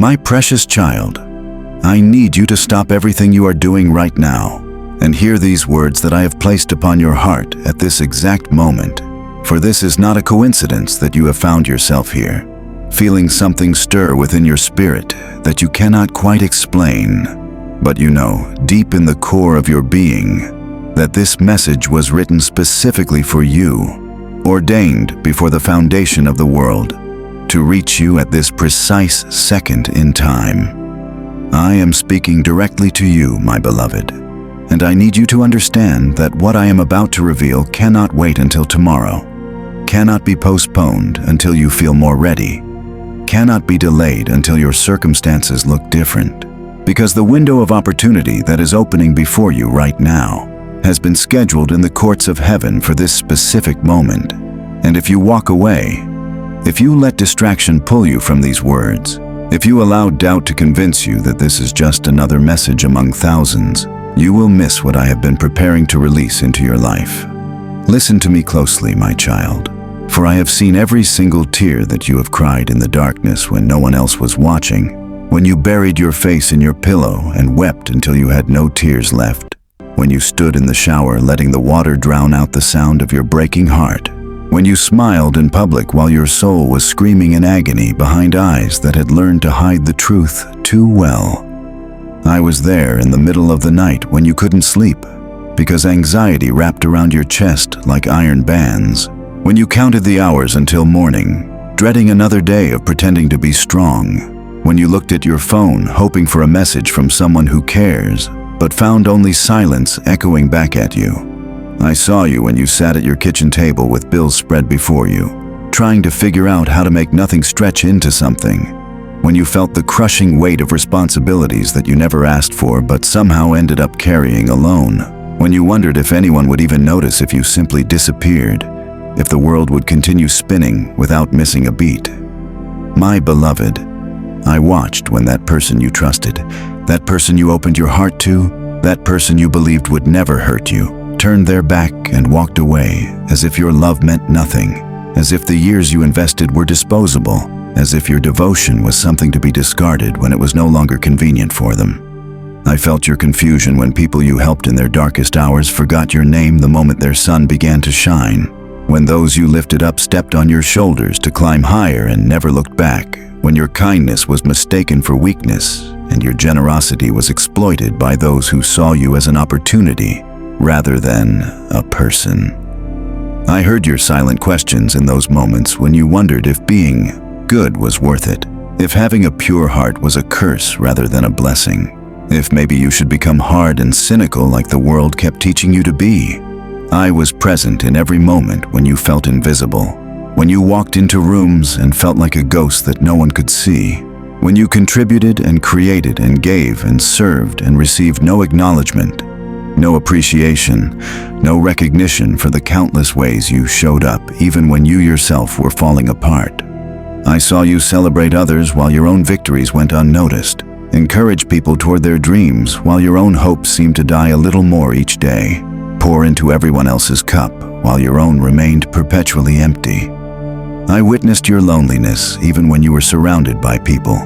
My precious child, I need you to stop everything you are doing right now and hear these words that I have placed upon your heart at this exact moment. For this is not a coincidence that you have found yourself here, feeling something stir within your spirit that you cannot quite explain. But you know, deep in the core of your being, that this message was written specifically for you, ordained before the foundation of the world, to reach you at this precise second in time. I am speaking directly to you, my beloved, and I need you to understand that what I am about to reveal cannot wait until tomorrow, cannot be postponed until you feel more ready, cannot be delayed until your circumstances look different, because the window of opportunity that is opening before you right now has been scheduled in the courts of heaven for this specific moment. And if you walk away, if you let distraction pull you from these words, if you allow doubt to convince you that this is just another message among thousands, you will miss what I have been preparing to release into your life. Listen to me closely, my child, for I have seen every single tear that you have cried in the darkness when no one else was watching, when you buried your face in your pillow and wept until you had no tears left, when you stood in the shower letting the water drown out the sound of your breaking heart, when you smiled in public while your soul was screaming in agony behind eyes that had learned to hide the truth too well. I was there in the middle of the night when you couldn't sleep because anxiety wrapped around your chest like iron bands, when you counted the hours until morning, dreading another day of pretending to be strong, when you looked at your phone hoping for a message from someone who cares, but found only silence echoing back at you. I saw you when you sat at your kitchen table with bills spread before you, trying to figure out how to make nothing stretch into something, when you felt the crushing weight of responsibilities that you never asked for but somehow ended up carrying alone, when you wondered if anyone would even notice if you simply disappeared, if the world would continue spinning without missing a beat. My beloved, I watched when that person you trusted, that person you opened your heart to, that person you believed would never hurt you, turned their back and walked away as if your love meant nothing, as if the years you invested were disposable, as if your devotion was something to be discarded when it was no longer convenient for them. I felt your confusion when people you helped in their darkest hours forgot your name the moment their sun began to shine, when those you lifted up stepped on your shoulders to climb higher and never looked back, when your kindness was mistaken for weakness and your generosity was exploited by those who saw you as an opportunity rather than a person. I heard your silent questions in those moments when you wondered if being good was worth it, if having a pure heart was a curse rather than a blessing, if maybe you should become hard and cynical like the world kept teaching you to be. I was present in every moment when you felt invisible, when you walked into rooms and felt like a ghost that no one could see, when you contributed and created and gave and served and received no acknowledgement, no appreciation, no recognition for the countless ways you showed up even when you yourself were falling apart. I saw you celebrate others while your own victories went unnoticed, encourage people toward their dreams while your own hopes seemed to die a little more each day, pour into everyone else's cup while your own remained perpetually empty. I witnessed your loneliness even when you were surrounded by people,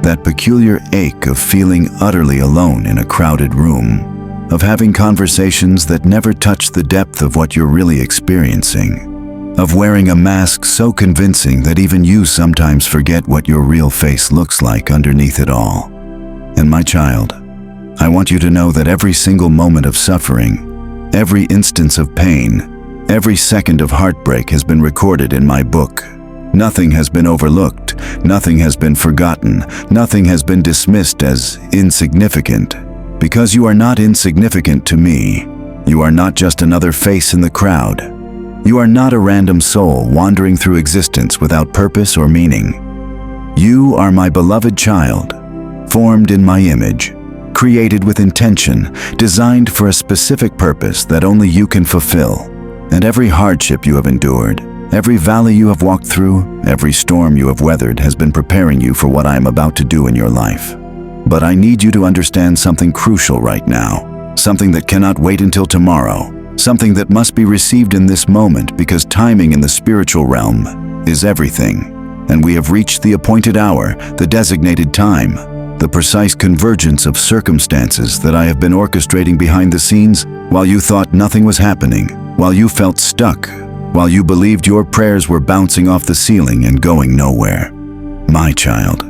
that peculiar ache of feeling utterly alone in a crowded room, of having conversations that never touch the depth of what you're really experiencing, of wearing a mask so convincing that even you sometimes forget what your real face looks like underneath it all. And my child, I want you to know that every single moment of suffering, every instance of pain, every second of heartbreak has been recorded in my book. Nothing has been overlooked, nothing has been forgotten, nothing has been dismissed as insignificant. Because you are not insignificant to me. You are not just another face in the crowd. You are not a random soul wandering through existence without purpose or meaning. You are my beloved child, formed in my image, created with intention, designed for a specific purpose that only you can fulfill. And every hardship you have endured, every valley you have walked through, every storm you have weathered has been preparing you for what I am about to do in your life. But I need you to understand something crucial right now, something that cannot wait until tomorrow, something that must be received in this moment because timing in the spiritual realm is everything. and we have reached the appointed hour, the designated time, the precise convergence of circumstances that I have been orchestrating behind the scenes while you thought nothing was happening, while you felt stuck, while you believed your prayers were bouncing off the ceiling and going nowhere. My child,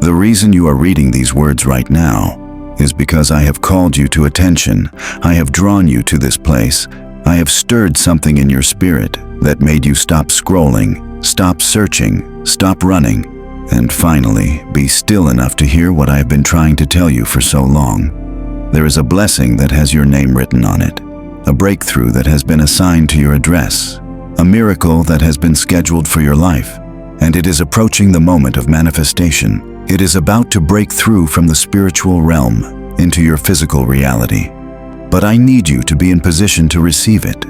the reason you are reading these words right now is because I have called you to attention. I have drawn you to this place. I have stirred something in your spirit that made you stop scrolling, stop searching, stop running, and finally be still enough to hear what I have been trying to tell you for so long. There is a blessing that has your name written on it, a breakthrough that has been assigned to your address, a miracle that has been scheduled for your life, and it is approaching the moment of manifestation. It is about to break through from the spiritual realm into your physical reality. But I need you to be in position to receive it.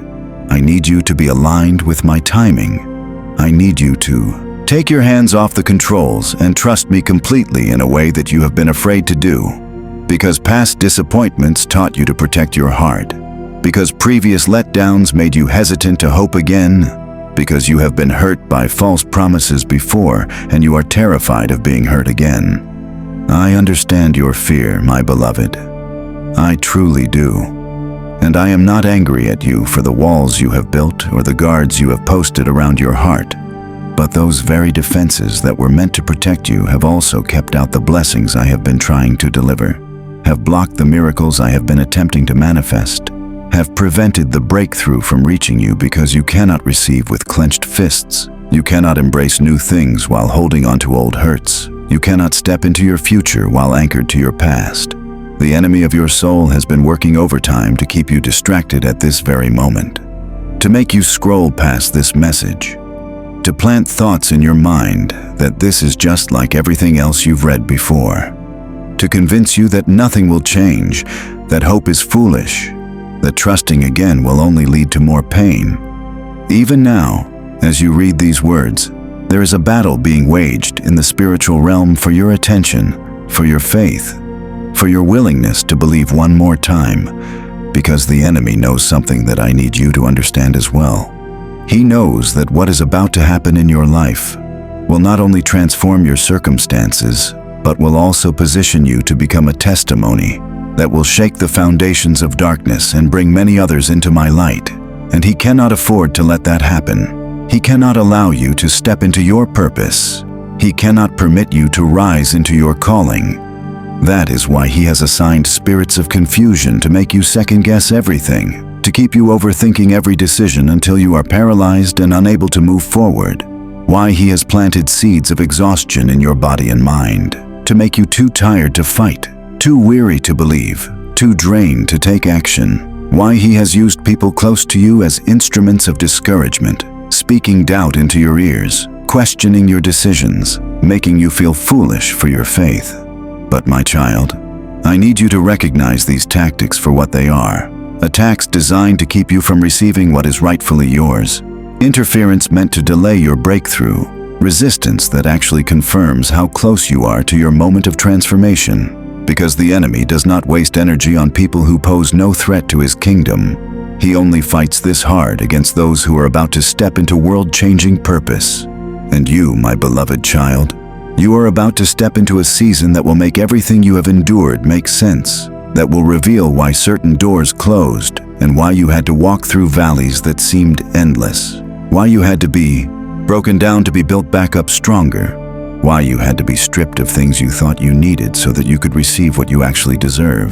I need you to be aligned with my timing. I need you to take your hands off the controls and trust me completely in a way that you have been afraid to do. Because past disappointments taught you to protect your heart. Because previous letdowns made you hesitant to hope again. Because you have been hurt by false promises before and you are terrified of being hurt again. I understand your fear, my beloved. I truly do. And I am not angry at you for the walls you have built or the guards you have posted around your heart. But those very defenses that were meant to protect you have also kept out the blessings I have been trying to deliver, have blocked the miracles I have been attempting to manifest, have prevented the breakthrough from reaching you because you cannot receive with clenched fists. You cannot embrace new things while holding on to old hurts. You cannot step into your future while anchored to your past. The enemy of your soul has been working overtime to keep you distracted at this very moment, to make you scroll past this message, to plant thoughts in your mind that this is just like everything else you've read before, to convince you that nothing will change, that hope is foolish, that trusting again will only lead to more pain. Even now, as you read these words, there is a battle being waged in the spiritual realm for your attention, for your faith, for your willingness to believe one more time, because the enemy knows something that I need you to understand as well. He knows that what is about to happen in your life will not only transform your circumstances, but will also position you to become a testimony that will shake the foundations of darkness and bring many others into my light. And he cannot afford to let that happen. He cannot allow you to step into your purpose. He cannot permit you to rise into your calling. That is why he has assigned spirits of confusion to make you second-guess everything, to keep you overthinking every decision until you are paralyzed and unable to move forward. Why he has planted seeds of exhaustion in your body and mind, to make you too tired to fight, too weary to believe, too drained to take action. Why he has used people close to you as instruments of discouragement, speaking doubt into your ears, questioning your decisions, making you feel foolish for your faith. But my child, I need you to recognize these tactics for what they are. Attacks designed to keep you from receiving what is rightfully yours. Interference meant to delay your breakthrough. Resistance that actually confirms how close you are to your moment of transformation. Because the enemy does not waste energy on people who pose no threat to his kingdom. He only fights this hard against those who are about to step into world-changing purpose. And you, my beloved child, you are about to step into a season that will make everything you have endured make sense, that will reveal why certain doors closed and why you had to walk through valleys that seemed endless, why you had to be broken down to be built back up stronger, why you had to be stripped of things you thought you needed so that you could receive what you actually deserve.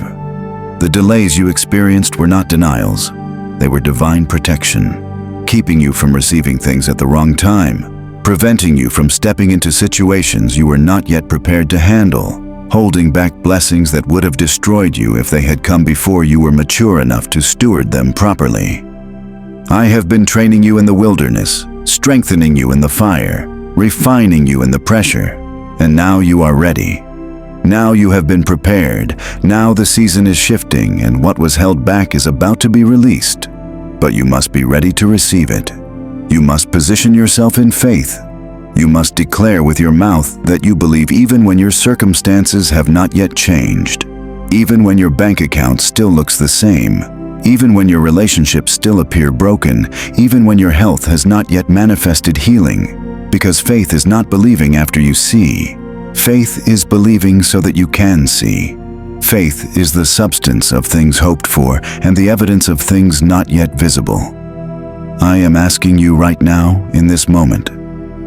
The delays you experienced were not denials. They were divine protection, keeping you from receiving things at the wrong time, preventing you from stepping into situations you were not yet prepared to handle, holding back blessings that would have destroyed you if they had come before you were mature enough to steward them properly. I have been training you in the wilderness, strengthening you in the fire, refining you in the pressure, and now you are ready. Now you have been prepared. Now the season is shifting and what was held back is about to be released. But you must be ready to receive it. You must position yourself in faith. You must declare with your mouth that you believe even when your circumstances have not yet changed, even when your bank account still looks the same, even when your relationships still appear broken, even when your health has not yet manifested healing. Because faith is not believing after you see. Faith is believing so that you can see. Faith is the substance of things hoped for and the evidence of things not yet visible. I am asking you right now, in this moment,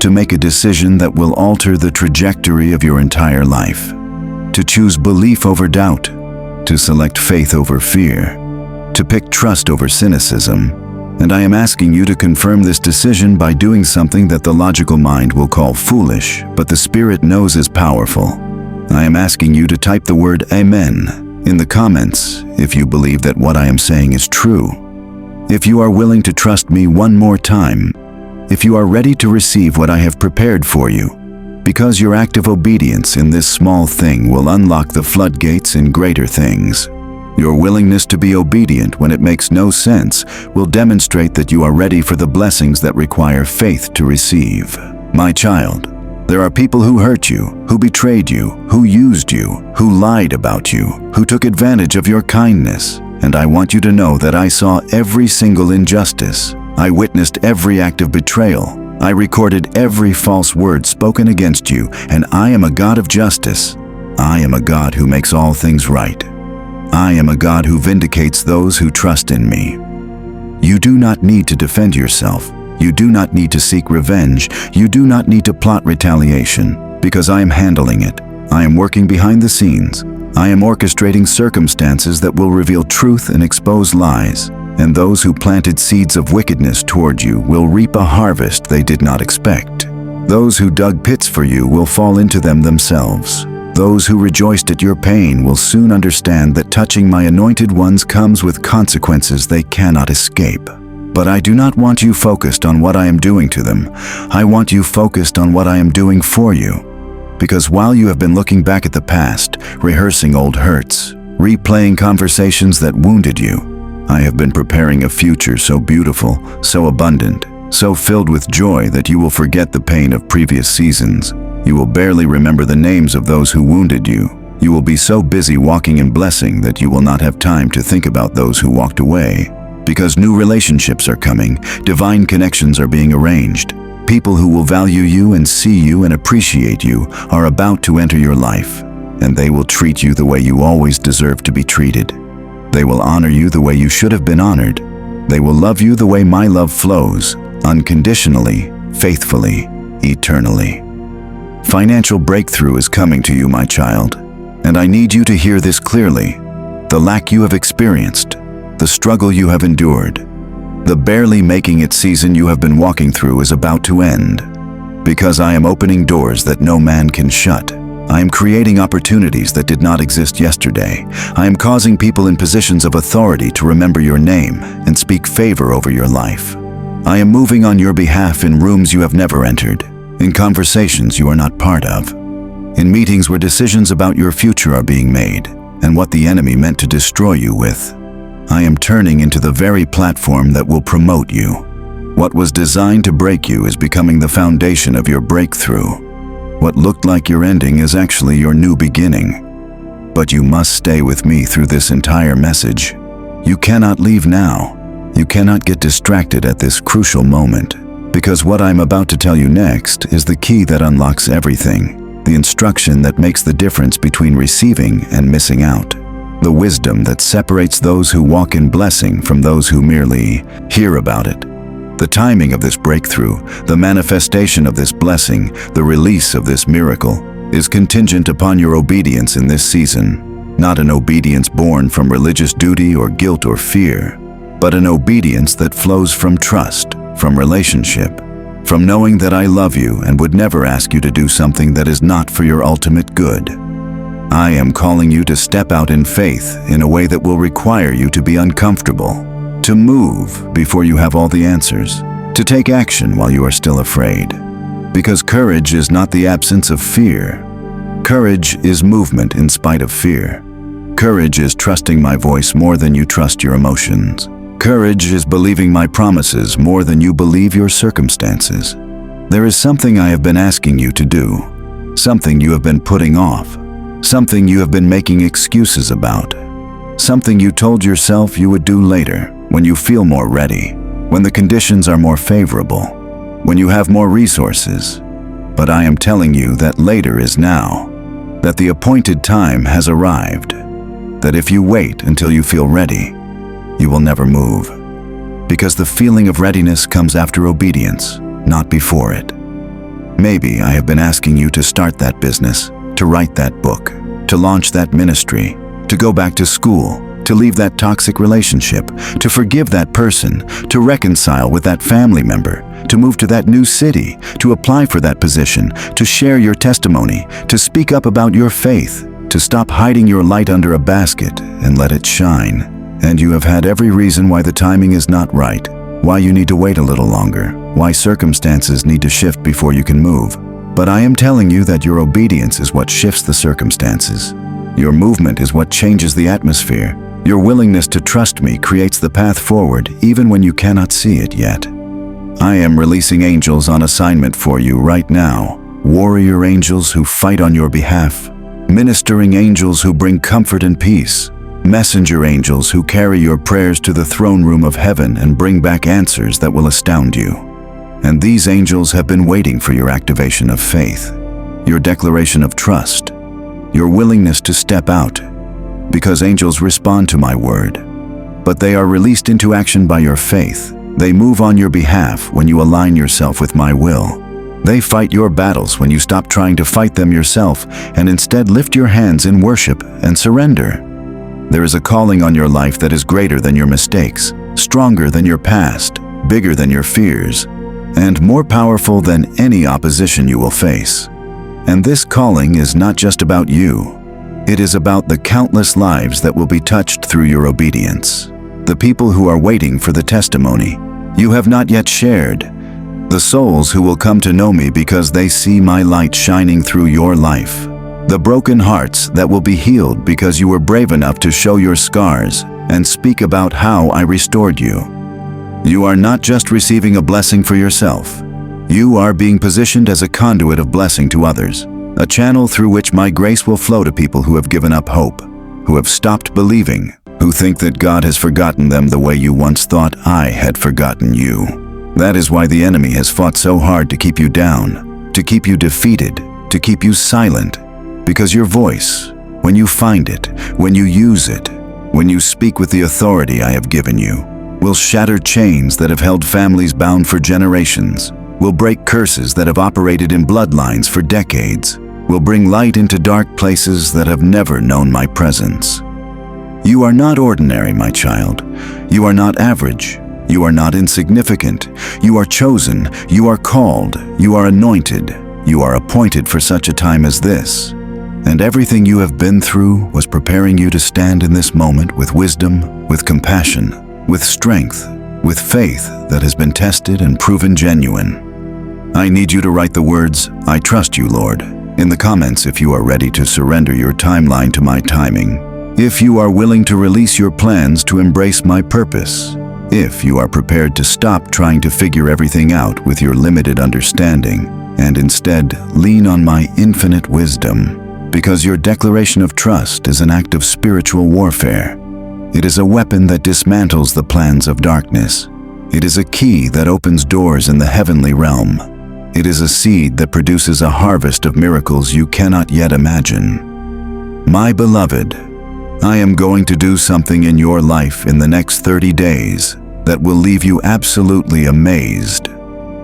to make a decision that will alter the trajectory of your entire life. To choose belief over doubt, to select faith over fear, to pick trust over cynicism. And I am asking you to confirm this decision by doing something that the logical mind will call foolish, but the Spirit knows is powerful. I am asking you to type the word Amen in the comments if you believe that what I am saying is true. If you are willing to trust me one more time, if you are ready to receive what I have prepared for you, because your act of obedience in this small thing will unlock the floodgates in greater things. Your willingness to be obedient when it makes no sense will demonstrate that you are ready for the blessings that require faith to receive. My child, there are people who hurt you, who betrayed you, who used you, who lied about you, who took advantage of your kindness. And I want you to know that I saw every single injustice. I witnessed every act of betrayal. I recorded every false word spoken against you, and I am a God of justice. I am a God who makes all things right. I am a God who vindicates those who trust in me. You do not need to defend yourself. You do not need to seek revenge. You do not need to plot retaliation, because I am handling it. I am working behind the scenes. I am orchestrating circumstances that will reveal truth and expose lies. And those who planted seeds of wickedness toward you will reap a harvest they did not expect. Those who dug pits for you will fall into them themselves. Those who rejoiced at your pain will soon understand that touching my anointed ones comes with consequences they cannot escape. But I do not want you focused on what I am doing to them. I want you focused on what I am doing for you. Because while you have been looking back at the past, rehearsing old hurts, replaying conversations that wounded you, I have been preparing a future so beautiful, so abundant, so filled with joy that you will forget the pain of previous seasons. You will barely remember the names of those who wounded you. You will be so busy walking in blessing that you will not have time to think about those who walked away. Because new relationships are coming, divine connections are being arranged. People who will value you and see you and appreciate you are about to enter your life, and they will treat you the way you always deserve to be treated. They will honor you the way you should have been honored. They will love you the way my love flows, unconditionally, faithfully, eternally. Financial breakthrough is coming to you, my child, and I need you to hear this clearly. The lack you have experienced, the struggle you have endured, the barely making it season you have been walking through is about to end. Because I am opening doors that no man can shut. I am creating opportunities that did not exist yesterday. I am causing people in positions of authority to remember your name and speak favor over your life. I am moving on your behalf in rooms you have never entered, in conversations you are not part of, in meetings where decisions about your future are being made and what the enemy meant to destroy you with. I am turning into the very platform that will promote you. What was designed to break you is becoming the foundation of your breakthrough. What looked like your ending is actually your new beginning. But you must stay with me through this entire message. You cannot leave now. You cannot get distracted at this crucial moment, because what I'm about to tell you next is the key that unlocks everything, the instruction that makes the difference between receiving and missing out. The wisdom that separates those who walk in blessing from those who merely hear about it. The timing of this breakthrough, the manifestation of this blessing, the release of this miracle, is contingent upon your obedience in this season. Not an obedience born from religious duty or guilt or fear, but an obedience that flows from trust, from relationship, from knowing that I love you and would never ask you to do something that is not for your ultimate good. I am calling you to step out in faith in a way that will require you to be uncomfortable, to move before you have all the answers, to take action while you are still afraid. Because courage is not the absence of fear. Courage is movement in spite of fear. Courage is trusting my voice more than you trust your emotions. Courage is believing my promises more than you believe your circumstances. There is something I have been asking you to do, something you have been putting off, something you have been making excuses about, something you told yourself you would do later when you feel more ready, when the conditions are more favorable. when you have more resources. But I am telling you that later is now, that the appointed time has arrived, that if you wait until you feel ready, you will never move. Because the feeling of readiness comes after obedience, not before it. Maybe I have been asking you to start that business, to write that book, to launch that ministry, to go back to school, to leave that toxic relationship, to forgive that person, to reconcile with that family member, to move to that new city, to apply for that position, to share your testimony, to speak up about your faith, to stop hiding your light under a basket and let it shine. And you have had every reason why the timing is not right, why you need to wait a little longer, why circumstances need to shift before you can move. But I am telling you that your obedience is what shifts the circumstances. Your movement is what changes the atmosphere. Your willingness to trust me creates the path forward even when you cannot see it yet. I am releasing angels on assignment for you right now. Warrior angels who fight on your behalf. Ministering angels who bring comfort and peace. Messenger angels who carry your prayers to the throne room of heaven and bring back answers that will astound you. And these angels have been waiting for your activation of faith, your declaration of trust, your willingness to step out, because angels respond to my word. But they are released into action by your faith. They move on your behalf when you align yourself with my will. They fight your battles when you stop trying to fight them yourself and instead lift your hands in worship and surrender. There is a calling on your life that is greater than your mistakes, stronger than your past, bigger than your fears, and more powerful than any opposition you will face. And this calling is not just about you. It is about the countless lives that will be touched through your obedience. The people who are waiting for the testimony you have not yet shared. The souls who will come to know me because they see my light shining through your life. The broken hearts that will be healed because you were brave enough to show your scars and speak about how I restored you. You are not just receiving a blessing for yourself. You are being positioned as a conduit of blessing to others, a channel through which my grace will flow to people who have given up hope, who have stopped believing, who think that God has forgotten them the way you once thought I had forgotten you. That is why the enemy has fought so hard to keep you down, to keep you defeated, to keep you silent, because your voice, when you find it, when you use it, when you speak with the authority I have given you, will shatter chains that have held families bound for generations, will break curses that have operated in bloodlines for decades, will bring light into dark places that have never known my presence. You are not ordinary, my child. You are not average. You are not insignificant. You are chosen. You are called. You are anointed. You are appointed for such a time as this. And everything you have been through was preparing you to stand in this moment with wisdom, with compassion, with strength, with faith that has been tested and proven genuine. I need you to write the words, "I trust you, Lord," in the comments if you are ready to surrender your timeline to my timing. If you are willing to release your plans to embrace my purpose. If you are prepared to stop trying to figure everything out with your limited understanding and instead lean on my infinite wisdom. Because your declaration of trust is an act of spiritual warfare. It is a weapon that dismantles the plans of darkness. It is a key that opens doors in the heavenly realm. It is a seed that produces a harvest of miracles you cannot yet imagine. My beloved, I am going to do something in your life in the next 30 days that will leave you absolutely amazed,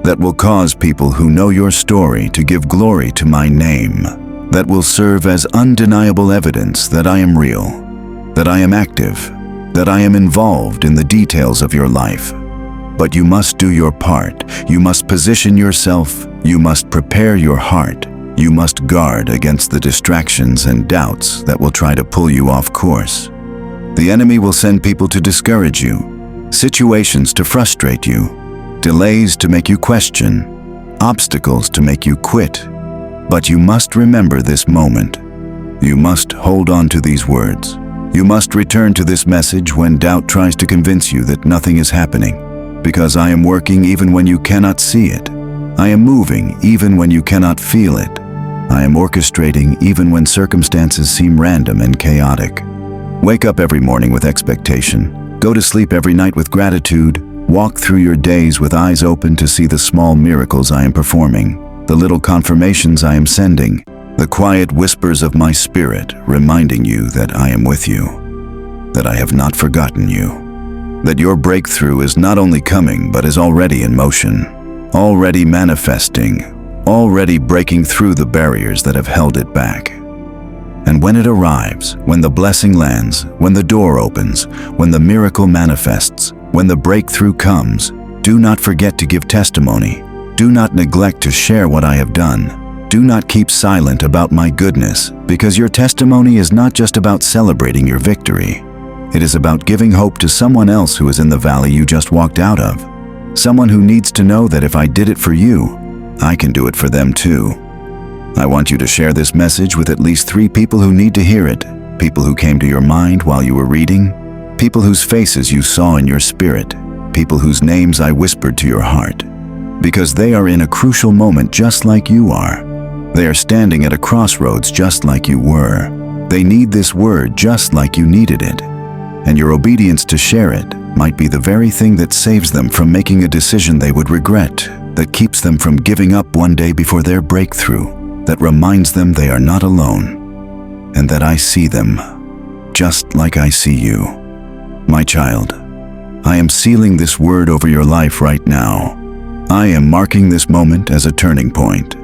that will cause people who know your story to give glory to my name, that will serve as undeniable evidence that I am real, that I am active, that I am involved in the details of your life. But you must do your part. You must position yourself. You must prepare your heart. You must guard against the distractions and doubts that will try to pull you off course. The enemy will send people to discourage you, situations to frustrate you, delays to make you question, obstacles to make you quit. But you must remember this moment. You must hold on to these words. You must return to this message when doubt tries to convince you that nothing is happening. Because I am working even when you cannot see it. I am moving even when you cannot feel it. I am orchestrating even when circumstances seem random and chaotic. Wake up every morning with expectation. Go to sleep every night with gratitude. Walk through your days with eyes open to see the small miracles I am performing, the little confirmations I am sending, the quiet whispers of my spirit reminding you that I am with you, that I have not forgotten you, that your breakthrough is not only coming but is already in motion, already manifesting, already breaking through the barriers that have held it back. And when it arrives, when the blessing lands, when the door opens, when the miracle manifests, when the breakthrough comes, do not forget to give testimony. Do not neglect to share what I have done. Do not keep silent about my goodness, because your testimony is not just about celebrating your victory. It is about giving hope to someone else who is in the valley you just walked out of. Someone who needs to know that if I did it for you, I can do it for them too. I want you to share this message with at least 3 people who need to hear it. People who came to your mind while you were reading. People whose faces you saw in your spirit. People whose names I whispered to your heart. Because they are in a crucial moment just like you are. They are standing at a crossroads just like you were. They need this word just like you needed it. And your obedience to share it might be the very thing that saves them from making a decision they would regret, that keeps them from giving up one day before their breakthrough, that reminds them they are not alone, and that I see them, just like I see you. My child, I am sealing this word over your life right now. I am marking this moment as a turning point.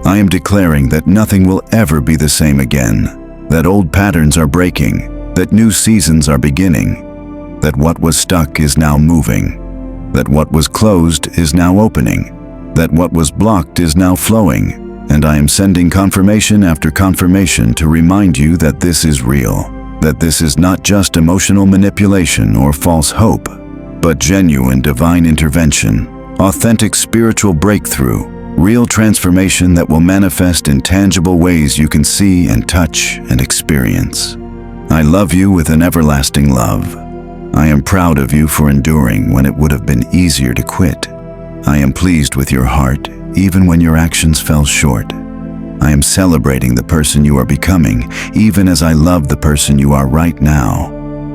I am declaring that nothing will ever be the same again, that old patterns are breaking, that new seasons are beginning, that what was stuck is now moving, that what was closed is now opening, that what was blocked is now flowing, and I am sending confirmation after confirmation to remind you that this is real, that this is not just emotional manipulation or false hope, but genuine divine intervention, authentic spiritual breakthrough, real transformation that will manifest in tangible ways you can see and touch and experience. I love you with an everlasting love. I am proud of you for enduring when it would have been easier to quit. I am pleased with your heart, even when your actions fell short. I am celebrating the person you are becoming, even as I love the person you are right now.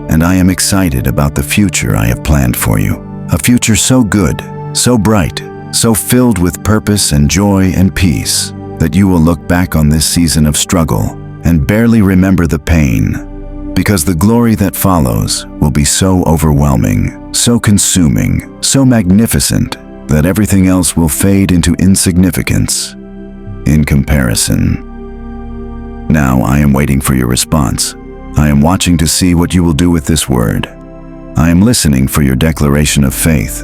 And I am excited about the future I have planned for you. A future so good, so bright, so filled with purpose and joy and peace, that you will look back on this season of struggle and barely remember the pain, because the glory that follows will be so overwhelming, so consuming, so magnificent, that everything else will fade into insignificance in comparison. Now I am waiting for your response. I am watching to see what you will do with this word. I am listening for your declaration of faith,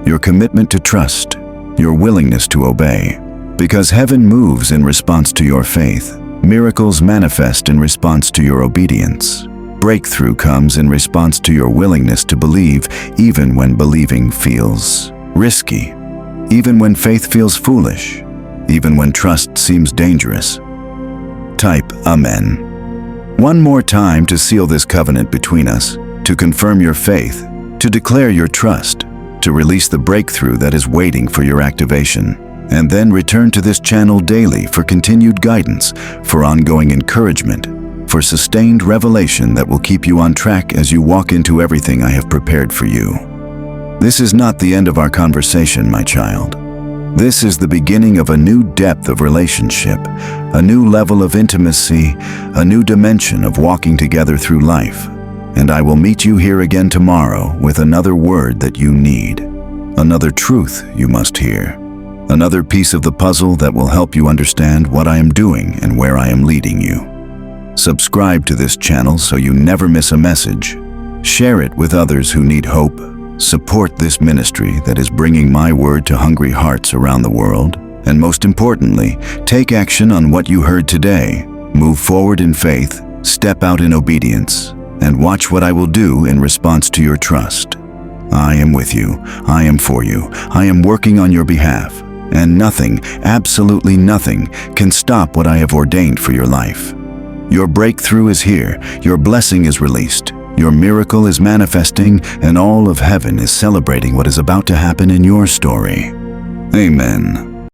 your commitment to trust, your willingness to obey. Because heaven moves in response to your faith. Miracles manifest in response to your obedience. Breakthrough comes in response to your willingness to believe, even when believing feels risky, even when faith feels foolish, even when trust seems dangerous. Type Amen. One more time to seal this covenant between us, to confirm your faith, to declare your trust, to release the breakthrough that is waiting for your activation, and then return to this channel daily for continued guidance, for ongoing encouragement, for sustained revelation that will keep you on track as you walk into everything I have prepared for you. This is not the end of our conversation, my child. This is the beginning of a new depth of relationship, a new level of intimacy, a new dimension of walking together through life. And I will meet you here again tomorrow with another word that you need, another truth you must hear, another piece of the puzzle that will help you understand what I am doing and where I am leading you. Subscribe to this channel so you never miss a message. Share it with others who need hope. Support this ministry that is bringing my word to hungry hearts around the world. And most importantly, take action on what you heard today. Move forward in faith, step out in obedience, and watch what I will do in response to your trust. I am with you. I am for you. I am working on your behalf. And nothing, absolutely nothing, can stop what I have ordained for your life. Your breakthrough is here. Your blessing is released. Your miracle is manifesting, and all of heaven is celebrating what is about to happen in your story. Amen.